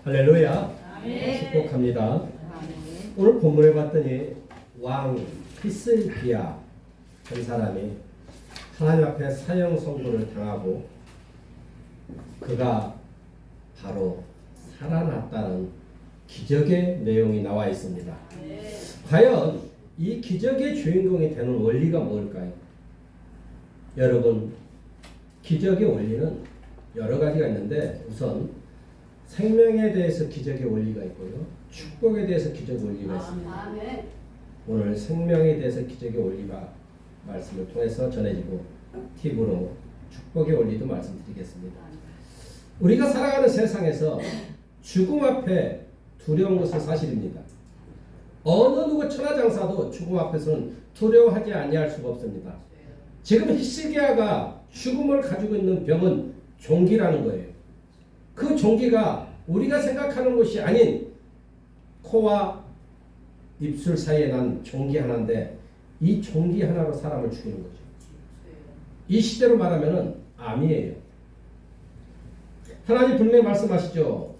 할렐루야. 아멘. 축복합니다. 아멘. 오늘 본문에 봤더니 왕 히스기야 한 사람이 하나님 앞에 사형 선고를 당하고 그가 바로 살아났다는 기적의 내용이 나와 있습니다. 과연 이 기적의 주인공이 되는 원리가 뭘까요? 여러분, 기적의 원리는 여러 가지가 있는데 우선 생명에 대해서 기적의 원리가 있고요. 축복에 대해서 기적의 원리가 있습니다. 오늘 생명에 대해서 기적의 원리가 말씀을 통해서 전해지고 팁으로 축복의 원리도 말씀드리겠습니다. 우리가 살아가는 세상에서 죽음 앞에 두려운 것은 사실입니다. 어느 누구 천하장사도 죽음 앞에서는 두려워하지 아니할 수가 없습니다. 지금 히스기야가 죽음을 가지고 있는 병은 종기라는 거예요. 그 종기가 우리가 생각하는 것이 아닌 코와 입술 사이에 난 종기 하나인데 이 종기 하나로 사람을 죽이는 거죠. 이 시대로 말하면 암이에요. 하나님 분명히 말씀하시죠.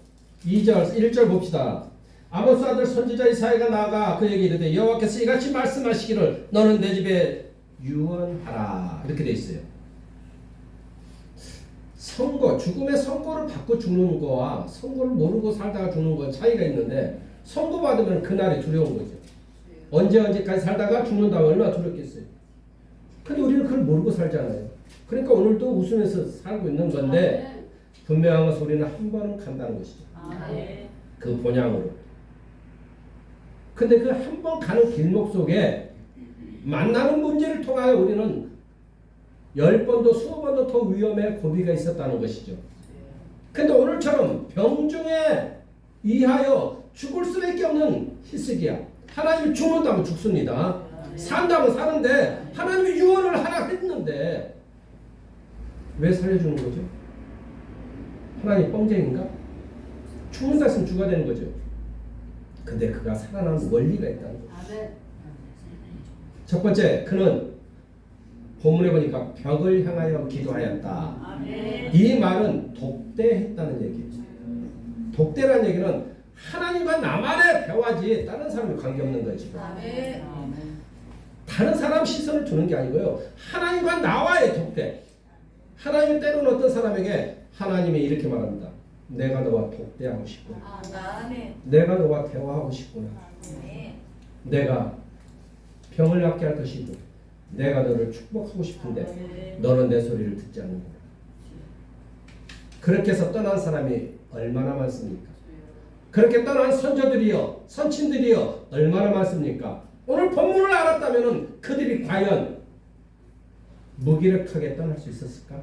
2절, 1절 봅시다. 아모스 아들 선지자 이사야가 나아가 그에게 이르되 여호와께서 이같이 말씀하시기를 너는 내 집에 유언하라. 이렇게 돼 있어요. 선고, 죽음의 선고를 받고 죽는 거와 선고를 모르고 살다가 죽는 건 차이가 있는데 선고 받으면 그날이 두려운 거죠. 언제까지 살다가 죽는다면 얼마나 두렵겠어요. 근데 우리는 그걸 모르고 살잖아요. 그러니까 오늘도 웃으면서 살고 있는 건데 분명한 것은 우리는 한 번은 간다는 것이죠. 그 본향으로. 근데 그 한 번 가는 길목 속에 만나는 문제를 통하여 우리는 10번도 20번도 더 위험의 고비가 있었다는 것이죠. 근데 오늘처럼 병중에 의하여 죽을 수밖에 없는 히스기야. 하나님이 죽는다면 죽습니다. 산다면 사는데 하나님이 유언을 하라 했는데 왜 살려주는 거죠? 하나님 뻥쟁인가? 죽는다 했으면 죽어야 되는 거죠. 근데 그가 살아나는 원리가 있다는 거죠. 첫 번째, 그는 본문에 보니까 벽을 향하여 기도하였다. 아멘. 이 말은 독대했다는 얘기예요. 독대라는 얘기는 하나님과 나만의 대화지 다른 사람이 관계없는 거지. 다른 사람 시선을 두는 게 아니고요. 하나님과 나와의 독대. 하나님이 때로는 어떤 사람에게 하나님이 이렇게 말합니다. 내가 너와 독대하고 싶구나. 내가 너와 대화하고 싶구나. 내가 병을 낫게 할 것이고 내가 너를 축복하고 싶은데 너는 내 소리를 듣지 않는구나. 그렇게 해서 떠난 사람이 얼마나 많습니까? 그렇게 떠난 선조들이요 선친들이요 얼마나 많습니까? 오늘 본문을 알았다면 그들이 과연 무기력하게 떠날 수 있었을까?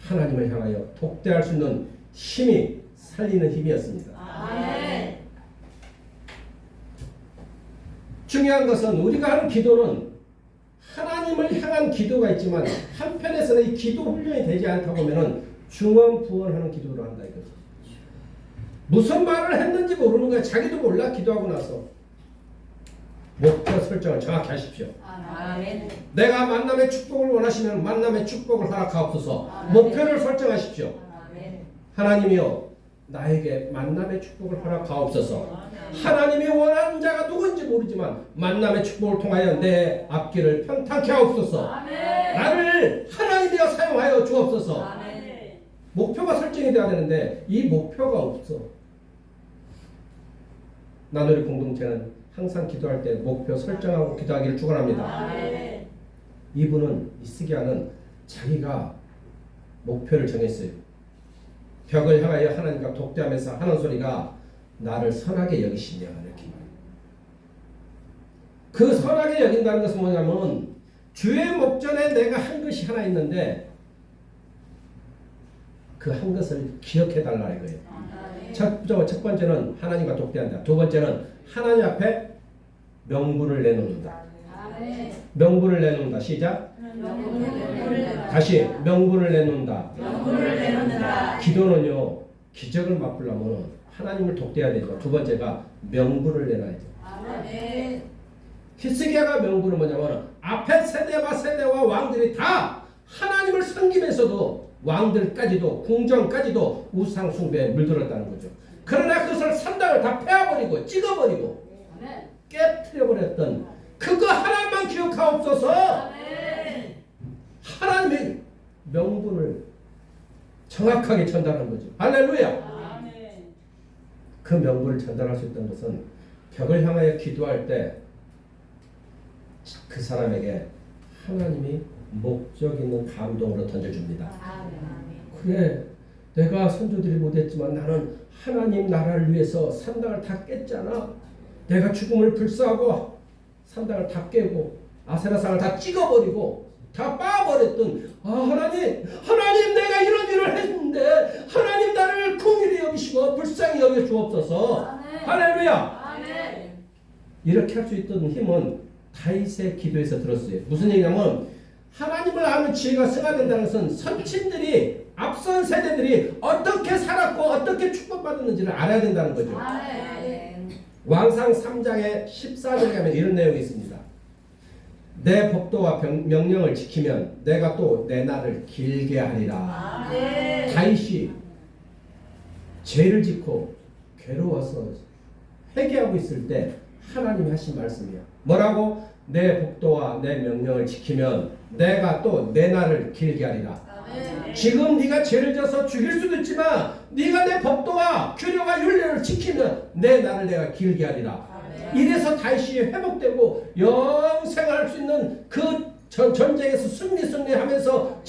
하나님을 향하여 독대할 수 있는 힘이 살리는 힘이었습니다. 아멘. 중요한 것은 우리가 하는 기도는 하나님을 향한 기도가 있지만 한편에서는 이 기도 훈련이 되지 않다 보면은 중언부언하는 기도를 한다 이거죠. 무슨 말을 했는지 모르는 거야. 자기도 몰라. 기도하고 나서 목표 설정을 정확히 하십시오. 아멘. 내가 만남의 축복을 원하시면 만남의 축복을 허락하옵소서. 아멘. 목표를 설정하십시오. 아멘. 하나님이여 나에게 만남의 축복을 허락하옵소서. 하나님이 원하는 자가 누군지 모르지만 만남의 축복을 통하여 내 앞길을 평탄케 하옵소서. 아멘. 나를 하나님이여 사용하여 주옵소서. 아멘. 목표가 설정이 돼야 되는데 이 목표가 없어. 나누리 공동체는 항상 기도할 때 목표 설정하고 기도하기를 축원합니다. 아멘. 이분은 히스기야는 자기가 목표를 정했어요. 벽을 향하여 하나님과 독대하면서 하는 소리가 나를 선하게 여기시냐 이렇게 말해요. 그 선하게 여긴다는 것은 뭐냐면 주의 목전에 내가 한 것이 하나 있는데 그 한 것을 기억해 달라 이거예요. 첫 번째는 하나님과 독대한다. 두 번째는 하나님 앞에 명분을 내놓는다. 명분을 내놓는다. 시작. 다시 명분을 내놓는다. 기도는요 기적을 맛보려면 하나님을 독대해야 되죠. 두 번째가 명분을 내놔야죠. 히스기야가 명분은 뭐냐면 앞에 세대와 왕들이 다 하나님을 섬기면서도 왕들까지도 궁정까지도 우상 숭배에 물들었다는 거죠. 그러나 그것을 산당을 다 패워버리고 찍어버리고 아멘. 깨트려버렸던 그거 하나만 기억하옵소서. 아멘. 하나님의 명분을 정확하게 전달한 거죠. 할렐루야. 아멘. 그 명분을 전달할 수 있던 것은 벽을 향하여 기도할 때 그 사람에게 하나님이 목적 있는 감동으로 던져줍니다. 아멘. 그래, 내가 선조들이 못했지만 나는 하나님 나라를 위해서 산당을 다 깼잖아. 내가 죽음을 불사하고 산당을 다 깨고 아세라상을 다 찍어버리고 다 빠버렸던 하나님 내가 이런 일을 했는데 하나님 나를 긍휼히 여기시고 불쌍히 여겨 주옵소서. 아멘. 할렐루야. 아멘. 이렇게 할 수 있던 힘은 다윗의 기도에서 들었어요. 무슨 얘기냐면 하나님을 아는 지혜가 승화된다는 것은 선친들이 앞선 세대들이 어떻게 살았고 어떻게 축복받았는지를 알아야 된다는 거죠. 아멘. 왕상 3장의 14절에 가면 이런 내용이 있습니다. 내 법도와 명령을 지키면 내가 또 내 날을 길게 하리라. 아멘. 다윗이 죄를 짓고 괴로워서 회개하고 있을 때 하나님이 하신 말씀이야. 뭐라고? 내 법도와 내 명령을 지키면 내가 또 내 날을 길게 하리라. 아멘. 지금 네가 죄를 져서 죽일 수도 있지만 네가 내 법도와 규례와 율례를 지키면 내 날을 내가 길게 하리라. 아멘. 이래서 다윗이 회복되고 영생할 수 있는 그 전쟁에서 승리하면서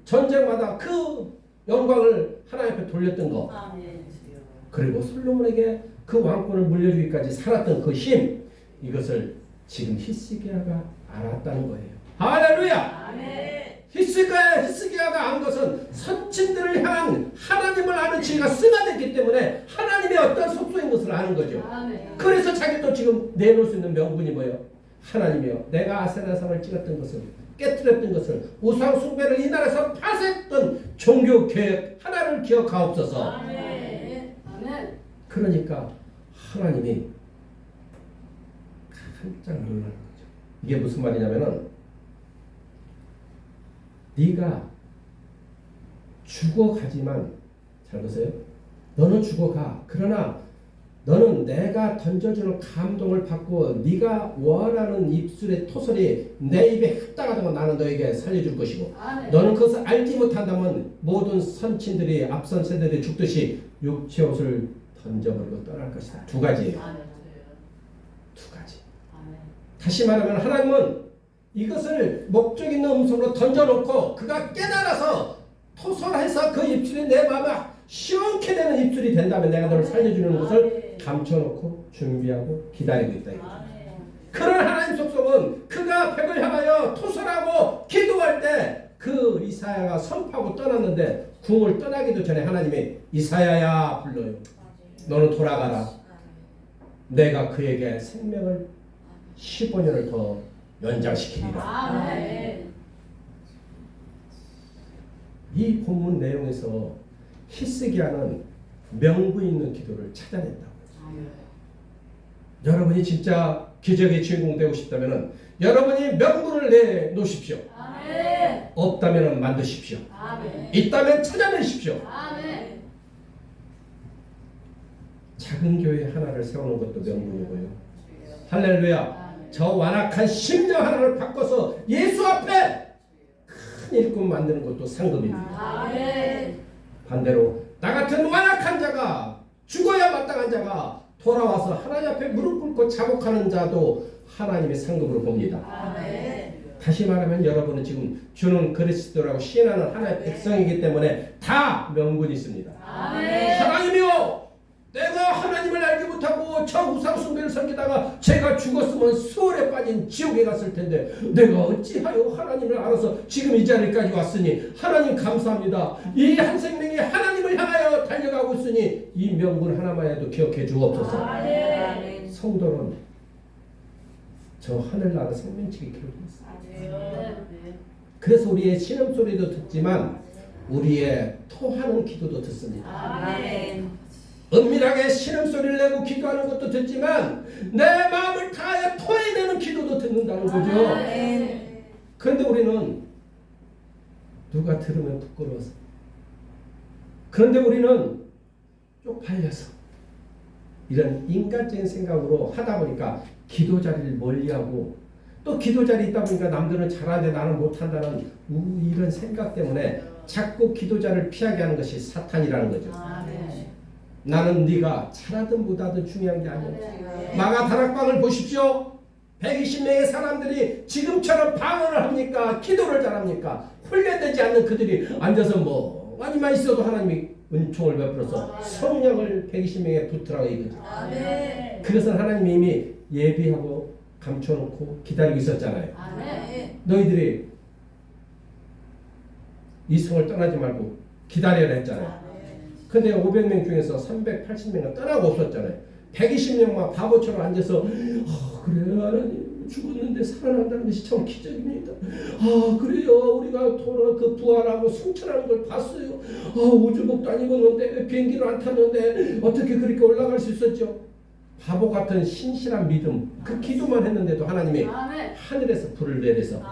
전쟁마다 그 영광을 하나님 앞에 돌렸던 거. 아멘. 그리고 솔로몬에게 그 왕권을 물려주기까지 살았던 그 힘, 이것을 지금 히스기야가 알았다는 거예요. 할렐루야. 아멘. 히스기야가 안 것은 선친들을 향한 하나님을 아는 지혜가 승화됐기 때문에 하나님의 어떤 속소인 것을 아는 거죠. 아멘. 그래서 자기도 지금 내놓을 수 있는 명분이 뭐예요? 하나님이요, 내가 아세라상을 찍었던 것을, 깨뜨렸던 것을, 우상 숭배를 이 나라에서 파쇄했던 종교 계획 하나를 기억하옵소서. 아멘. 아멘. 그러니까 하나님이 깜짝 놀라는 거죠. 이게 무슨 말이냐면은 네가 죽어가지만, 잘 보세요. 너는 죽어가. 그러나 너는 내가 던져주는 감동을 받고 네가 원하는 입술의 토설이 내 입에 합당하다면 나는 너에게 살려줄 것이고, 아멘. 너는 그것을 알지 못한다면 모든 선친들이 앞선 세대들이 죽듯이 육체 옷을 던져버리고 떠날 것이다. 두 가지예요. 아멘. 두 가지. 아멘. 다시 말하면 하나님은 이것을 목적 있는 음성으로 던져놓고 그가 깨달아서 토설해서 그 입술이 내 마음에 시원케 되는 입술이 된다면 내가 너를 살려주는 것을 감춰놓고 준비하고 기다리고 있다. 아멘. 그런 하나님 속성은 그가 벽을 향하여 토설하고 기도할 때 그 이사야가 선포하고 떠났는데 궁을 떠나기도 전에 하나님이 이사야야 불러요. 너는 돌아가라. 내가 그에게 생명을 15년을 더 연장시키리라. 아멘. 이 본문 내용에서 히스기야는 명분 있는 기도를 찾아낸다고. 여러분이 진짜 기적의 주인공 되고 싶다면 여러분이 명분을 내놓으십시오. 아멘. 없다면 만드십시오. 아멘. 있다면 찾아내십시오. 아멘. 작은 교회 하나를 세우는 것도 명분이고요. 할렐루야. 저 완악한 심령 하나를 바꿔서 예수 앞에 큰 일꾼 만드는 것도 상급입니다. 아멘. 반대로 나 같은 완악한 자가, 죽어야 마땅한 자가 돌아와서 하나님 앞에 무릎 꿇고 자복하는 자도 하나님의 상급으로 봅니다. 아멘. 다시 말하면 여러분은 지금 주는 그리스도라고 시인하는 하나님의 백성이기 때문에 다 명분이 있습니다. 아멘. 하나님이요, 내가 하나님을 알지 못하고 저 우상 숭배를 섬기다가 제가 죽었으면 수월에 빠진 지옥에 갔을 텐데 내가 어찌하여 하나님을 알아서 지금 이 자리까지 왔으니 하나님 감사합니다. 이 한 생명이 하나님을 향하여 달려가고 있으니 이 명분 하나만 해도 기억해 주옵소서. 아멘. 성도는 저 하늘나라 생명책에 기록되어 있습니다. 아멘. 그래서 우리의 신음소리도 듣지만 우리의 토하는 기도도 듣습니다. 아멘. 은밀하게 신음소리를 내고 기도하는 것도 듣지만 내 마음을 다하여 토해내는 기도도 듣는다는 거죠. 아멘. 그런데 우리는 누가 들으면 부끄러워서 그런데 우리는 쪽팔려서 이런 인간적인 생각으로 하다 보니까 기도 자리를 멀리하고 또 기도 자리에 있다 보니까 남들은 잘하는데 나는 못한다는 이런 생각 때문에 자꾸 기도 자리를 피하게 하는 것이 사탄이라는 거죠. 나는 네가 잘하든 못하든 중요한 게 아니야. 마가 다락방을 보십시오. 120명의 사람들이 지금처럼 방언을 합니까? 기도를 잘합니까? 훈련되지 않는 그들이 앉아서 뭐 많이만 있어도 하나님이 은총을 베풀어서 성령을 120명에 붙으라고 이거죠. 그것은 하나님이 이미 예비하고 감춰놓고 기다리고 있었잖아요. 너희들이 이 성을 떠나지 말고 기다려야 했잖아요. 근데 500명 중에서 380명은 떠나고 없었잖아요. 120명만 바보처럼 앉아서 그래요 하나님 죽었는데 살아난다는 것이 참 기적입니다. 그래요 우리가 그 부활하고 승천하는 걸 봤어요. 우주복도 안 입었는데 비행기를 안 탔는데 어떻게 그렇게 올라갈 수 있었죠? 바보 같은 신실한 믿음 그 기도만 했는데도 하나님이 하늘에서 불을 내려서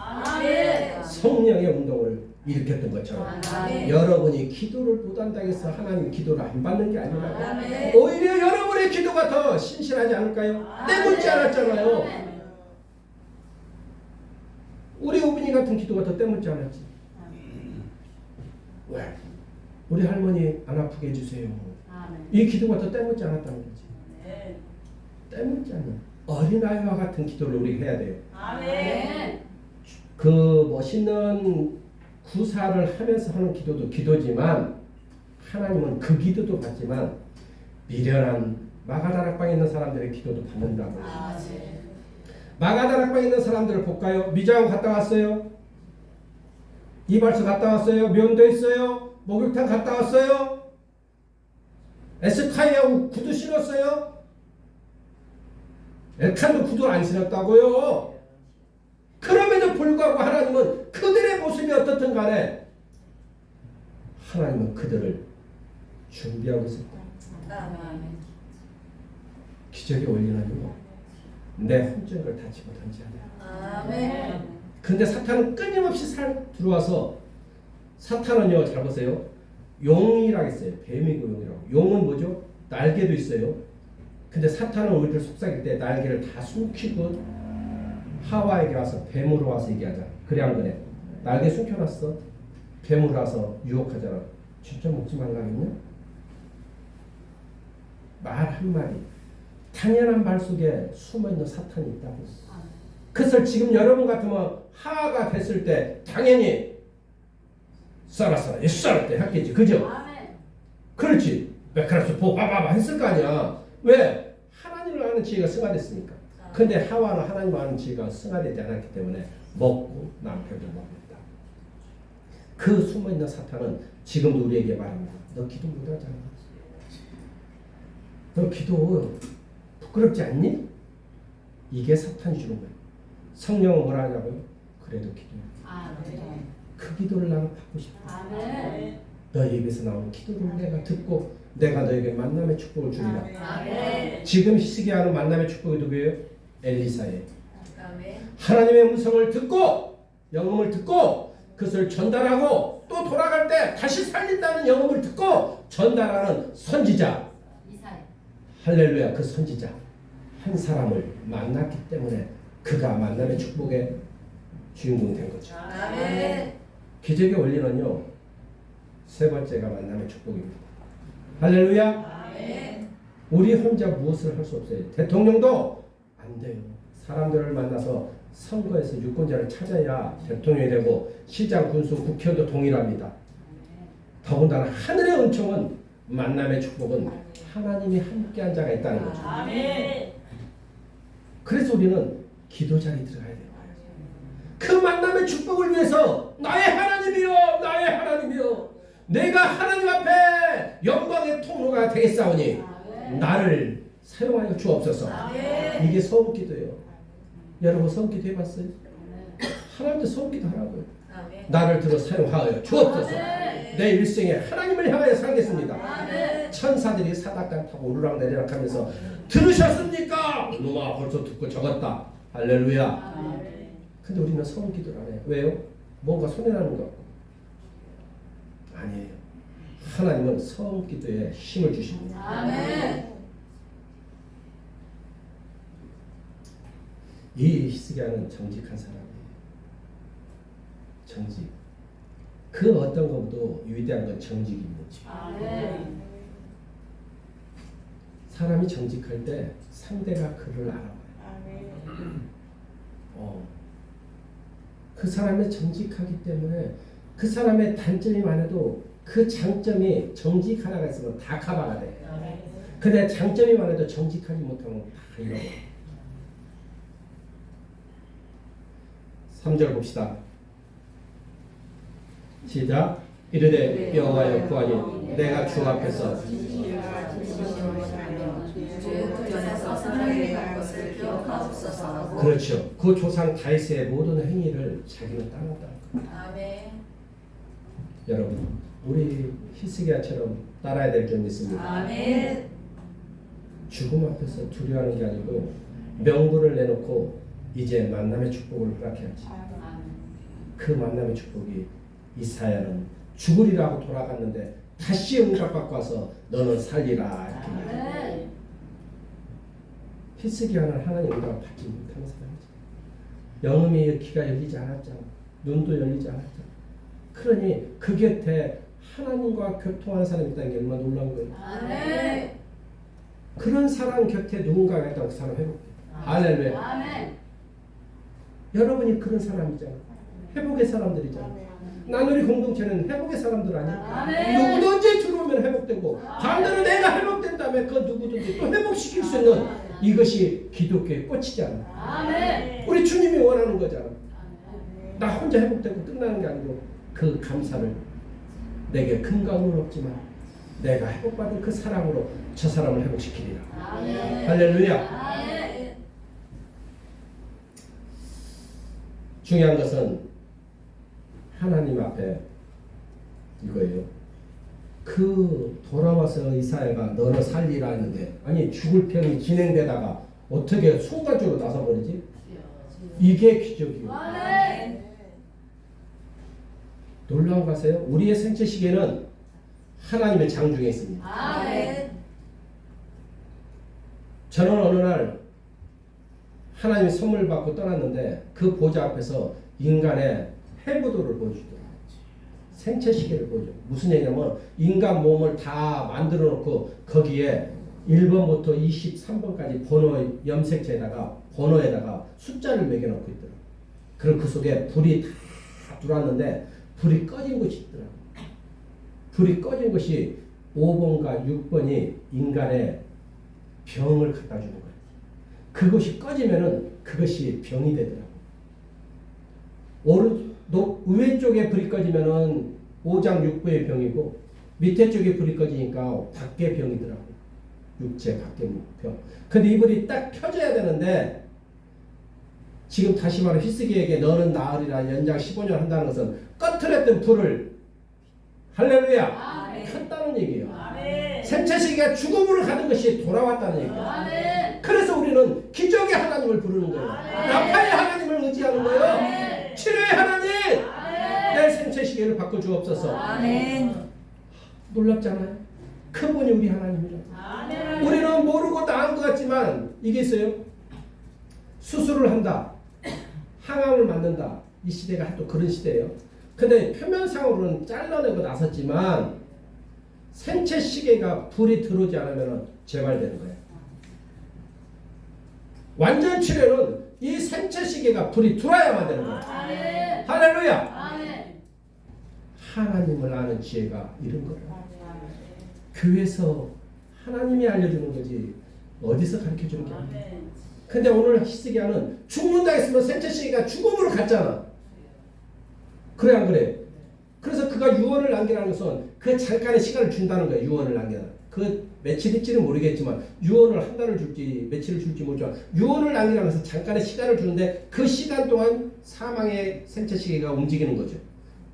성령의 운동을 일으켰던 것처럼 여러분이 기도를 못한다고 해서 하나님 기도를 안 받는 게 아니라 오히려 여러분의 기도가 더 신실하지 않을까요? 때묻지 않았잖아요. 우리 오빈이 같은 기도가 더 때묻지 않았지. 왜? 우리 할머니 안 아프게 해주세요. 이 기도가 더 때묻지 않았다는 거지. 때묻지 않는 어린아이와 같은 기도를 우리 해야 돼요. 그 멋있는 구사를 하면서 하는 기도도 기도지만 하나님은 그 기도도 받지만 미련한 마가다락방에 있는 사람들의 기도도 받는다고. 마가다락방에 있는 사람들을 볼까요? 미자원 갔다 왔어요? 이발소 갔다 왔어요? 면도 했어요? 목욕탕 갔다 왔어요? 에스카이하고 구두 신었어요? 엘칸도 구두 안 신었다고요? 그럼에도 불구하고 하나님은 그들의 모습이 어떻든 간에 하나님은 그들을 준비하고 있었다. 기적의 원리는요, 내 혼적을 다 집어던지야. 근데 사탄은 끊임없이 들어와서 사탄은요, 잘 보세요. 용이라고 했어요. 뱀이고 용이라고. 용은 뭐죠? 날개도 있어요. 근데 사탄은 우리를 속삭일 때 날개를 다 숨기고 하와에게 와서 뱀으로 와서 얘기하잖아. 그래 안 그래? 날개 숨겨놨어. 뱀으로 와서 유혹하잖아. 진짜 먹지 말라겠냐? 말 한마디 당연한 말 속에 숨어있는 사탄이 있다고. 그것을 지금 여러분 같으면 하하가 됐을 때 당연히 썰었어. 예수 썰을 때 했겠지. 그죠? 그렇지. 메카라스 보바바바 했을 거 아니야. 왜? 하나님을 아는 지혜가 승화됐으니까. 근데 하와는 하나님 아는 지혜가 승화되지 않았기 때문에 먹고 남편을 먹는다. 그 숨어있는 사탄은 지금도 우리에게 말합니다. 너 기도 못하잖아. 너 기도 부끄럽지 않니? 이게 사탄이 주는 거야. 성령은 뭐라 하냐고요? 그래도 기도해. 그 기도를 나는 받고 싶어. 너희 입에서 나오는 기도를 내가 듣고 내가 너에게 만남의 축복을 주리라. 지금 시기하는 만남의 축복이 누구예요? 엘리사예요. 하나님의 음성을 듣고 영음을 듣고 그것을 전달하고 또 돌아갈 때 다시 살린다는 영음을 듣고 전달하는 선지자. 할렐루야. 그 선지자 한 사람을 만났기 때문에 그가 만남의 축복의 주인공이 된 거죠. 기적의 원리는요, 세 번째가 만남의 축복입니다. 할렐루야. 우리 혼자 무엇을 할 수 없어요. 대통령도 안 돼요. 사람들을 만나서 선거에서 유권자를 찾아야 대통령이 되고 시장, 군수, 국회의원도 동일합니다. 더군다나 하늘의 은총은 만남의 축복은 하나님이 함께한 자가 있다는 거죠. 그래서 우리는 기도 자리에 들어가야 돼요. 그 만남의 축복을 위해서 나의 하나님이여 나의 하나님이여 내가 하나님 앞에 영광의 통로가 되겠사오니 나를 사용하여 주옵소서. 이게 소원기도예요. 여러분 소원기도 해봤어요? 하나님도 소원기도 하라고요. 나를 들어 사용하여 주옵소서. 내 일생에 하나님을 향하여 살겠습니다. 천사들이 사닥간 타고 오르락내리락 하면서 들으셨습니까? 놈아 벌써 듣고 적었다. 할렐루야. 근데 우리는 소원기도를 안 해요. 왜요? 뭔가 손해나는 것 같고. 아니에요. 하나님은 성기도에 힘을 주십니다. 아멘. 이 히스기야는 정직한 사람이에요. 정직. 그 어떤 것보다 위대한 건 정직입니다. 아멘. 사람이 정직할 때 상대가 그를 알아봐요. 그 사람이 정직하기 때문에 그 사람의 단점이 많아도 그 장점이 정직 하나가 있으면 다 커버가 돼. 근데 장점이 많아도 정직하지 못하면 다 잃어버려. 3절 봅시다. 시작. 이르되 여호와여 구하니 내가 주 앞에서 전에서 선하게 갈 것을 기억하옵소서. 그렇죠. 그 조상 다윗의 모든 행위를 자기는 따랐다는 거예요. 아멘. 여러분, 우리 히스기야처럼 따라야 될 점이 있습니다. 아멘. 죽음 앞에서 두려워하는 게 아니고 명분을 내놓고 이제 만남의 축복을 허락해야지. 그 만남의 축복이 이사야는 죽으리라고 돌아갔는데 다시 응답받고 와서 너는 살리라 이렇게 얘기해요. 히스기야는 하나님 응답을 받지 못하는 사람이지. 영음이 귀가 열리지 않았잖아. 눈도 열리지 않았잖아. 그러니 그 곁에 하나님과 교통하는 사람이 있다는 게 얼마나 놀라운 거예요. 아멘. 그런 사람 곁에 누군가가 있다고 그 사람 회복해. 할렐루야. 아멘. 여러분이 그런 사람이잖아. 회복의 사람들이잖아. 나누리 공동체는 회복의 사람들 아니야. 아멘. 누구든지 들어오면 회복되고 반대로 내가 회복된 다음에 그 누구든지 또 회복시킬 수 있는 이것이 기독교의 꽃이잖아. 아멘. 우리 주님이 원하는 거잖아. 나 혼자 회복되고 끝나는 게 아니고 그 감사를 내게 근거는 없지만 내가 회복받은 그 사랑으로 저 사람을 회복시키리라. 아멘. 할렐루야. 아멘. 중요한 것은 하나님 앞에 이거예요. 그 돌아와서 이사야가 너를 살리라 했는데 아니 죽을 병이 진행되다가 어떻게 순간적으로 나서버리지? 이게 기적이에요. 아멘. 놀라운 거 아세요? 우리의 생체 시계는 하나님의 장중에 있습니다. 아멘. 저는 어느 날 하나님의 선물 받고 떠났는데 그 보좌 앞에서 인간의 해부도를 보여주더라고요. 생체 시계를 보여줘. 무슨 얘기냐면 인간 몸을 다 만들어 놓고 거기에 1번부터 23번까지 번호 염색체에다가 번호에다가 숫자를 매겨놓고 있더라고요. 그럼 그 속에 불이 다 들어왔는데 불이 꺼진 곳이 있더라고요. 불이 꺼진 곳이 5번과 6번이 인간의 병을 갖다 주는 거예요. 그것이 꺼지면은 그것이 병이 되더라고요. 왼쪽에 불이 꺼지면은 5장 6부의 병이고 밑에 쪽에 불이 꺼지니까 밖의 병이더라고요. 육체 밖의 병. 근데 이 불이 딱 켜져야 되는데 지금 다시 말해 히스기야에게 너는 나으리라 연장 15년 한다는 것은 꺼트렸던 불을 할렐루야 아멘. 켰다는 얘기예요. 아멘. 생체 시기가 죽음으로 가는 것이 돌아왔다는 얘기예요. 아멘. 그래서 우리는 기적의 하나님을 부르는 거예요. 나파의 하나님을 의지하는 거예요. 아멘. 치료의 하나님, 아멘. 내 생체 시계를 바꿔 주옵소서. 아멘. 놀랍잖아요. 큰 분이 우리 하나님이라고. 아멘. 우리는 모르고 나은 것 같지만 이게 있어요. 수술을 한다. 항암을 맞는다. 이 시대가 또 그런 시대예요. 근데 표면상으로는 잘라내고 나섰지만 생체 시계가 불이 들어오지 않으면 재발되는 거예요. 완전 치료는 이 생체 시계가 불이 들어야만 되는 거예요. 아멘. 할렐루야. 아멘. 하나님을 아는 지혜가 이런 거예요. 교회에서 하나님이 알려주는 거지 어디서 가르쳐주는 게 아니에요. 근데 오늘 히스기야는 죽는다 했으면 생체 시계가 죽음으로 갔잖아. 그래 안 그래? 그래서 그가 유언을 남기라는 것은 그 잠깐의 시간을 준다는 거예요. 유언을 남기라. 그 며칠일지는 모르겠지만 유언을 한 달을 줄지 며칠을 줄지 모르지만 유언을 남기라는 것은 잠깐의 시간을 주는데 그 시간 동안 사망의 생체 시계가 움직이는 거죠.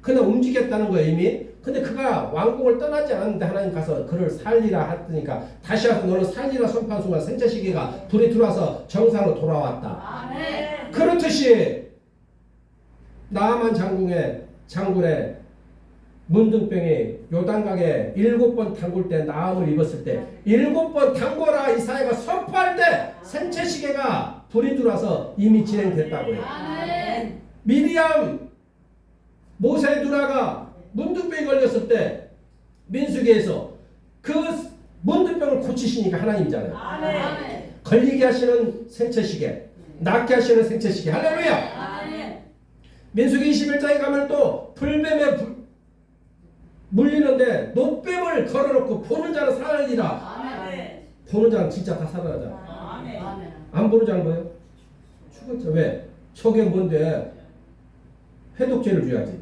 근데 움직였다는 거예요 이미. 근데 그가 왕궁을 떠나지 않았는데 하나님 가서 그를 살리라 했으니까 다시 와서 너는 살리라 선포한 순간 생체 시계가 불이 들어와서 정상으로 돌아왔다. 아멘. 그렇듯이 나아만 장군의 문둥병이 요단강에 7번 담글 때 나음을 입었을 때 7번 담궈라 이사야가 선포할 때 생체시계가 불이 들어와서 이미 진행됐다고요. 아멘. 미리암 모세 누나가 문둥병이 걸렸을 때 민수기에서 그 문둥병을 고치시니까 하나님이잖아요. 아멘. 걸리게 하시는 생체시계, 낫게 하시는 생체시계. 할렐루야. 아멘. 민수기 21장에 가면 또 불뱀에 물리는데 노뱀을 걸어놓고 보는 자는 살리라. 아멘. 보는 자는 진짜 다 살아나잖아. 아멘. 아멘. 안 보는 자는 뭐예요? 죽었죠. 왜? 저게 뭔데? 해독제를 줘야지.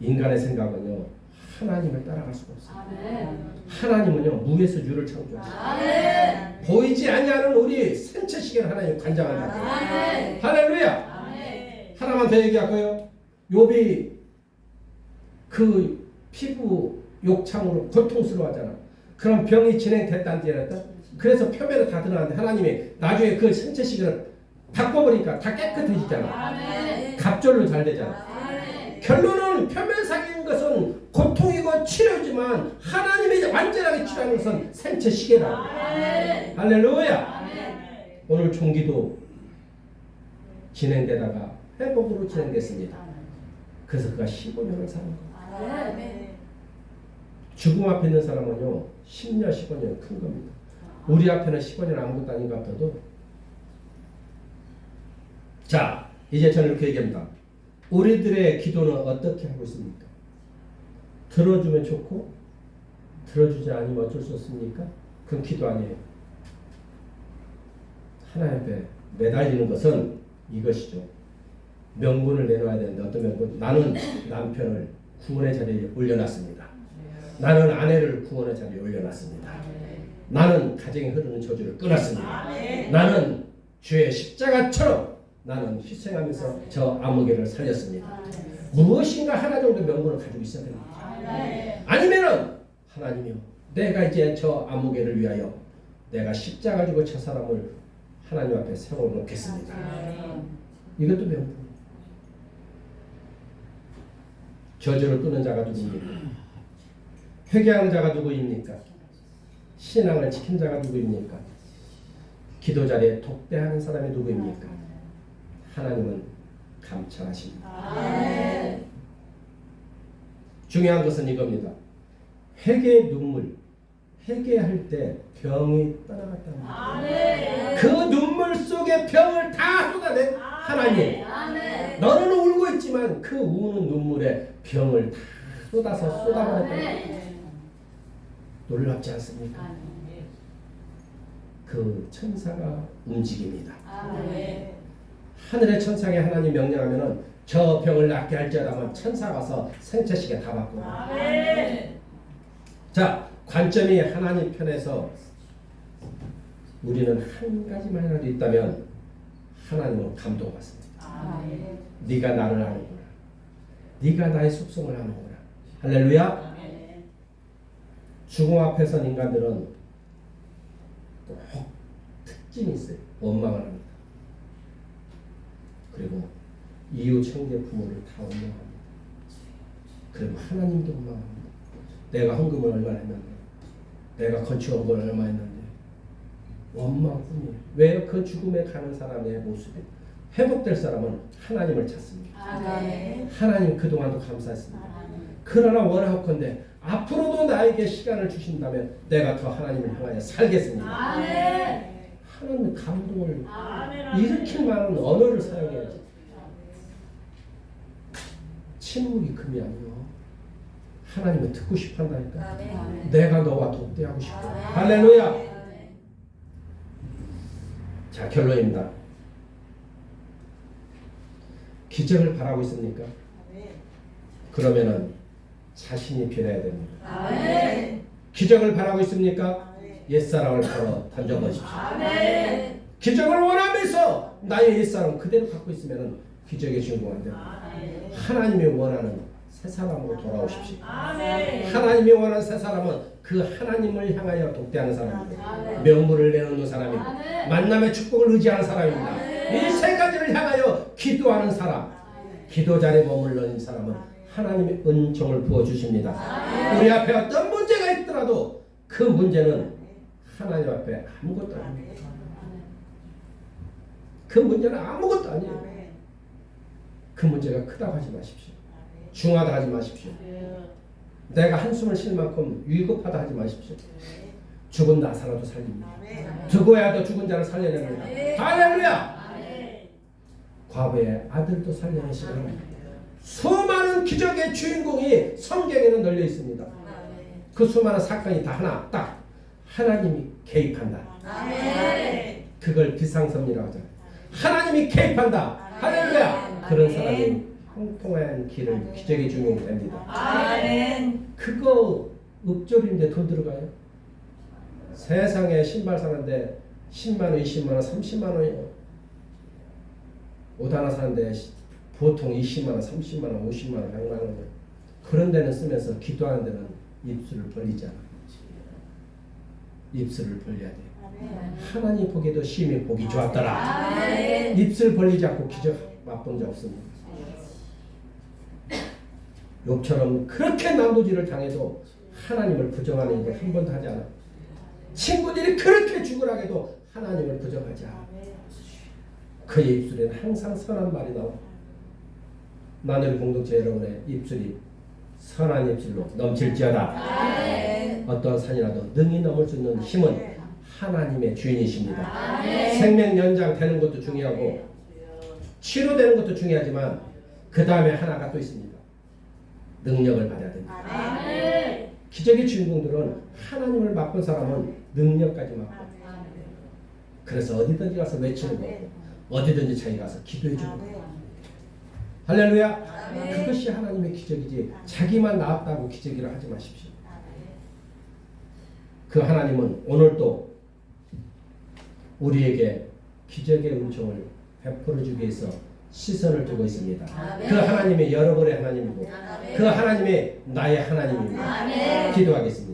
인간의 생각은요, 하나님을 따라갈 수가 없어요. 아멘. 하나님은요, 무에서 유를 창조하시고 아멘. 보이지 아니하는 우리 생체시계를 하나님 관장한다. 아멘. 할렐루야. 아멘. 하나만 더 얘기할 거예요. 욥이 그 피부 욕창으로 고통스러워하잖아. 그럼 병이 진행됐다는 뜻이었다. 그래서 표면에 다 드러나는데 하나님이 나중에 그 생체시계를 바꿔버리니까 다 깨끗해지잖아. 아멘. 갑절로 잘 되잖아. 아멘. 결론은 표면상인 것은 고통이고 치료지만 하나님이 완전하게 치료하는 것은 생체시계다. 아멘. 할렐루야. 아멘. 오늘 총기도 진행되다가 회복으로 진행됐습니다. 그래서 그가 15년을 사는 거예요. 아멘. 죽음 앞에 있는 사람은요 10년 15년 큰 겁니다. 우리 앞에는 15년 아무것도 아닌 것 같아도. 자, 이제 저는 이렇게 얘기합니다. 우리들의 기도는 어떻게 하고 있습니까? 들어주면 좋고 들어주지 않으면 어쩔 수 없습니까? 그건 기도 아니에요. 하나님 앞에 매달리는 것은 이것이죠. 명분을 내놓아야 되는데 어떤 명분? 나는 남편을 구원의 자리에 올려놨습니다. 나는 아내를 구원의 자리에 올려놨습니다. 나는 가정에 흐르는 저주를 끊었습니다. 나는 주의 십자가처럼 나는 희생하면서 저 아무개를 살렸습니다. 무엇인가 하나 정도 명분을 가지고 있어야 됩니다. 아니면은 하나님이요, 내가 이제 저 아무개를 위하여 내가 십자가 지고 저 사람을 하나님 앞에 세워놓겠습니다. 이것도 명분. 저주를 끊는 자가 누구입니까? 회개하는 자가 누구입니까? 신앙을 지킨 자가 누구입니까? 기도 자리에 독대하는 사람이 누구입니까? 하나님은 감찰하십니다. 아멘. 중요한 것은 이겁니다. 회개의 눈물, 회개할 때 병이 떠나갔다는 거예요. 아멘. 그 눈물 속에 병을 다 쏟아낸 하나님. 아멘. 너는 울고 있지만 그 우는 눈물에 병을 다 쏟아서 쏟아버렸다. 놀랍지 않습니까? 그 천사가 움직입니다. 아멘. 하늘의 천사에게 하나님 명령하면은 저 병을 낫게 할지어다만 천사가 와서 생체시계 다 바꾸고. 아멘. 자, 관점이 하나님 편에서 우리는 한 가지만이라도 있다면 하나님은 감동받습니다. 아멘. 네가 나를 아는구나. 네가 나의 속성을 아는구나. 할렐루야. 아멘. 죽음 앞에 선 인간들은 꼭 특징이 있어요. 원망을 합니다. 그리고 이웃 형제 부모를 다 원망합니다. 그리고 하나님도 원망합니다. 내가 헌금을 얼마나 했는데, 내가 건축원금을 얼마 했는데, 원망뿐이에요. 왜요? 그 죽음에 가는 사람의 모습이 회복될 사람은 하나님을 찾습니다. 아멘. 하나님 그동안도 감사했습니다. 아멘. 그러나 원하옵건대 앞으로도 나에게 시간을 주신다면 내가 더 하나님을 향하여 살겠습니다. 아멘. 하나님의 감동을 아멘. 일으킬 만한 언어를 사용해야지. 침묵이 금이 아니요. 하나님은 듣고 싶어 한다니까. 아멘. 내가 너와 독대하고 싶어. 아멘. 할렐루야. 아멘. 자, 결론입니다. 기적을 바라고 있습니까? 그러면은 자신이 변해야 됩니다. 아멘. 기적을 바라고 있습니까? 옛사람을 바로 던져버리십시오. 아멘. 기적을 원하면서 나의 옛사람 그대로 갖고 있으면 기적의 주인공 안 됩니다. 하나님이 원하는 새 사람으로 돌아오십시오. 아멘. 하나님이 원하는 새 사람은 그 하나님을 향하여 독대하는 사람입니다. 아멘. 명분을 내놓는 사람입니다. 아멘. 만남의 축복을 의지하는 사람입니다. 아멘. 이 세 가지를 향하여 기도하는 사람, 기도 자리에 머물러 있는 사람은 하나님의 은총을 부어주십니다. 우리 앞에 어떤 문제가 있더라도 그 문제는 하나님 앞에 아무것도 아닙니다. 그 문제는 아무것도 아니에요. 그 문제가 크다고 하지 마십시오. 중하다 하지 마십시오. 내가 한숨을 쉴 만큼 위급하다 하지 마십시오. 죽은 나사라도 살립니다. 죽어야 도 죽은 자를 살려냅니다. 할렐루야! 과부의 아들도 살려내시는 수많은 기적의 주인공이 성경에는 널려 있습니다. 그 수많은 사건이 다 하나 딱 하나님이 개입한다. 그걸 비상섭리라고 하잖아요. 하나님이 개입한다. 할렐루야! 그런 사람이 통통한 길을 기적의 주인공이 됩니다. 그거 읍졸인데 돈 들어가요? 세상에 신발 사는데 10만원, 20만원, 30만원이요. 옷 하나 사는데 보통 20만원, 30만원, 50만원, 100만원. 그런 데는 쓰면서 기도하는 데는 입술을 벌리지 않아. 입술을 벌려야 돼요. 하나님 보기에도 심히 보기 좋았더라. 입술 벌리지 않고 기적 맛본 적 없습니다. 욥처럼 그렇게 난도질을 당해도 하나님을 부정하는 일을 한 번도 하지 않아. 친구들이 그렇게 죽으라 해도 하나님을 부정하지 않아. 그의 입술에는 항상 선한 말이 나와. 나는 공동체 여러분의 입술이 선한 입술로 넘칠지어다. 어떠한 산이라도 능히 넘을 수 있는 힘은 하나님의 주인이십니다. 생명 연장 되는 것도 중요하고 치료되는 것도 중요하지만 그 다음에 하나가 또 있습니다. 능력을 받아야 됩니다. 기적의 주인공들은 하나님을 맛본 사람은 능력까지 맛보. 그래서 어디든지 가서 외치는 거고 어디든지 자기 가서 기도해 주는 거예요. 할렐루야. 그것이 하나님의 기적이지 자기만 나았다고 기적이라 하지 마십시오. 그 하나님은 오늘도 우리에게 기적의 은총을 베풀어 주기 위해서 시선을 두고 있습니다. 그 하나님의 여러분의 하나님이고 그 하나님의 나의 하나님입니다. 기도하겠습니다.